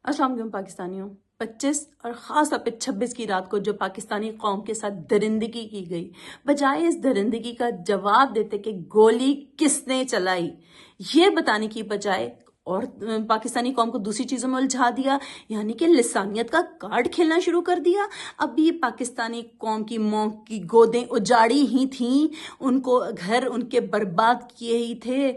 अस्सलाम वालेकुम पाकिस्तानियों। 25 और ख़ास तौर पे 26 की रात को जो पाकिस्तानी कौम के साथ दरिंदगी की गई, बजाय इस दरिंदगी का जवाब देते कि गोली किसने चलाई, ये बताने की बजाय और पाकिस्तानी कौम को दूसरी चीज़ों में उलझा दिया, यानी कि लिसानियत का कार्ड खेलना शुरू कर दिया। अभी पाकिस्तानी कौम की मौत की गोदें उजाड़ी ही थीं, उनको घर उनके बर्बाद किए ही थे,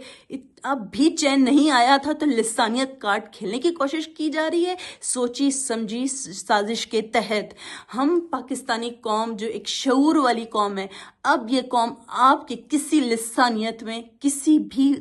अब भी चैन नहीं आया था, तो लिसानियत कार्ड खेलने की कोशिश की जा रही है सोची समझी साजिश के तहत। हम पाकिस्तानी कौम जो एक शऊर वाली कौम है, अब ये कौम आपकी किसी लिसानियत में, किसी भी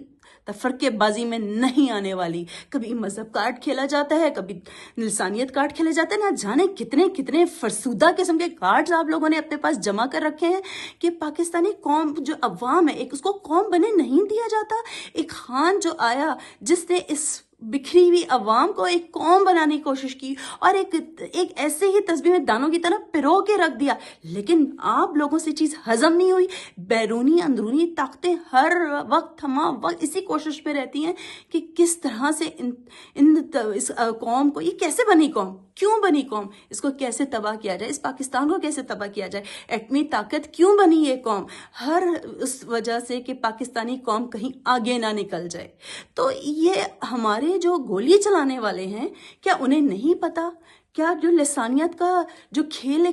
तफरकेबाजी में नहीं आने वाली। कभी मजहब कार्ड खेला जाता है, कभी लिसानियत कार्ड खेले जाते हैं, ना जाने कितने कितने फरसूदा किस्म के कार्ड्स आप लोगों ने अपने पास जमा कर रखे हैं कि पाकिस्तानी कौम जो अवाम है, एक उसको कौम बने नहीं दिया जाता। एक खान जो आया जिसने इस बिखरी हुई अवाम को एक कौम बनाने की कोशिश की और एक ऐसे ही तस्बीह में दानों की तरह पिरो के रख दिया, लेकिन आप लोगों से चीज हजम नहीं हुई। बैरूनी अंदरूनी ताकतें हर वक्त तमाम वक्त इसी कोशिश में रहती हैं कि किस तरह से इस कौम को, ये कैसे बनी कौम, क्यों बनी कौम, इसको कैसे तबाह किया जाए, इस पाकिस्तान को कैसे तबाह किया जाए, एटमी ताकत क्यों बनी ये कौम, हर उस वजह से कि पाकिस्तानी कौम कहीं आगे ना निकल जाए। तो ये हमारे जो गोली चलाने वाले हैं, क्या उन्हें नहीं पता? क्या जो लिसानियत का जो खेल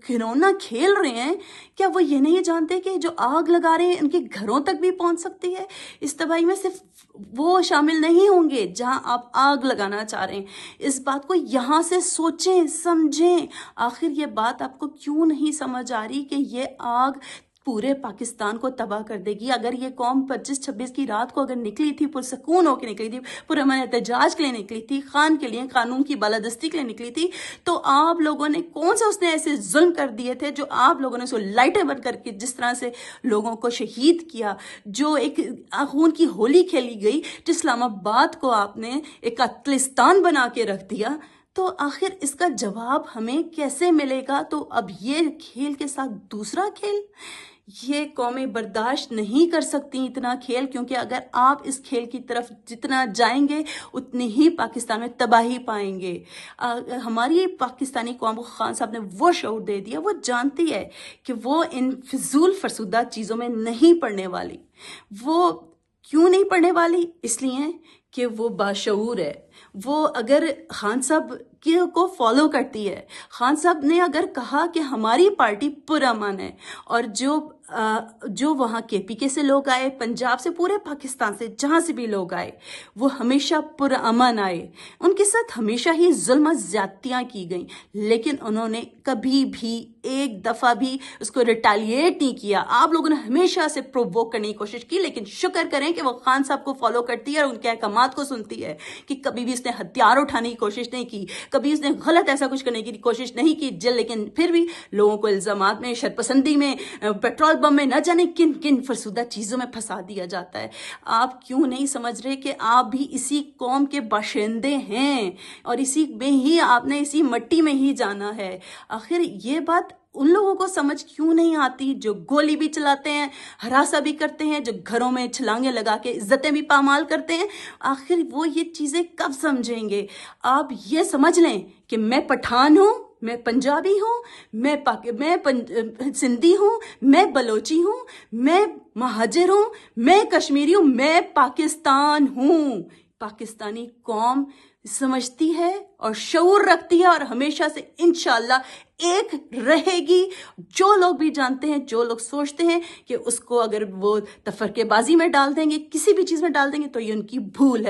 खिलौना खेल रहे हैं, क्या वो ये नहीं जानते कि जो आग लगा रहे हैं उनके घरों तक भी पहुंच सकती है? इस तबाही में सिर्फ वो शामिल नहीं होंगे जहां आप आग लगाना चाह रहे हैं। इस बात को यहाँ से सोचें समझें। आखिर ये बात आपको क्यों नहीं समझ आ रही कि ये आग पूरे पाकिस्तान को तबाह कर देगी? अगर ये कौम 25-26 की रात को अगर निकली थी, पुरसकून होकर निकली थी, पुरअमन एहतजाज के लिए निकली थी, खान के लिए, कानून की बालादस्ती के लिए निकली थी, तो आप लोगों ने कौन से उसने ऐसे जुल्म कर दिए थे जो आप लोगों ने उसको लाइटें बंद करके जिस तरह से लोगों को शहीद किया, जो एक खून की होली खेली गई, जो इस्लामाबाद को आपने एक कत्लिस्तान बना के रख दिया, तो आखिर इसका जवाब हमें कैसे मिलेगा? तो अब ये खेल के साथ दूसरा खेल, ये कौमें बर्दाश्त नहीं कर सकती इतना खेल, क्योंकि अगर आप इस खेल की तरफ जितना जाएंगे उतनी ही पाकिस्तान में तबाही पाएंगे। हमारी पाकिस्तानी कौम को खान साहब ने वो शऊर दे दिया, वो जानती है कि वो इन फिजूल फरसूदा चीज़ों में नहीं पड़ने वाली। वो क्यों नहीं पड़ने वाली? इसलिए कि वो बाशऊर है। वो अगर खान साहब को फॉलो करती है, खान साहब ने अगर कहा कि हमारी पार्टी पुरअमन है, और जो वहाँ KPK से लोग आए, पंजाब से, पूरे पाकिस्तान से जहाँ से भी लोग आए, वो हमेशा पुरअमन आए, उनके साथ हमेशा ही जुल्म ज्यादतियाँ की गई, लेकिन उन्होंने कभी भी एक दफ़ा भी उसको रिटेलिएट नहीं किया। आप लोगों ने हमेशा से प्रोवोक करने की कोशिश की, लेकिन शुक्र करें कि वो खान साहब को फॉलो करती है और उनके अहकामात को सुनती है कि कभी भी उसने हथियार उठाने की कोशिश नहीं की, कभी उसने गलत ऐसा कुछ करने की कोशिश नहीं की, लेकिन फिर भी लोगों को इल्जामात में, शरपसंदी में, पेट्रोल बम में, न जाने किन किन फरसूदा चीज़ों में फंसा दिया जाता है। आप क्यों नहीं समझ रहे कि आप भी इसी कौम के बाशिंदे हैं और इसी में ही आपने, इसी मट्टी में ही जाना है? आखिर ये बात उन लोगों को समझ क्यों नहीं आती जो गोली भी चलाते हैं, हरासा भी करते हैं, जो घरों में छलांगे लगा के इज्जतें भी पामाल करते हैं? आखिर वो ये चीज़ें कब समझेंगे? आप ये समझ लें कि मैं पठान हूँ, मैं पंजाबी हूँ, मैं सिंधी हूँ, मैं बलोची हूँ, मैं महाजिर हूँ, मैं कश्मीरी हूँ, मैं पाकिस्तान हूँ। पाकिस्तानी कौम समझती है और शऊर रखती है और हमेशा से इंशाल्लाह एक रहेगी। जो लोग भी जानते हैं, जो लोग सोचते हैं कि उसको अगर वो तफरकेबाजी में डाल देंगे, किसी भी चीज़ में डाल देंगे, तो ये उनकी भूल है।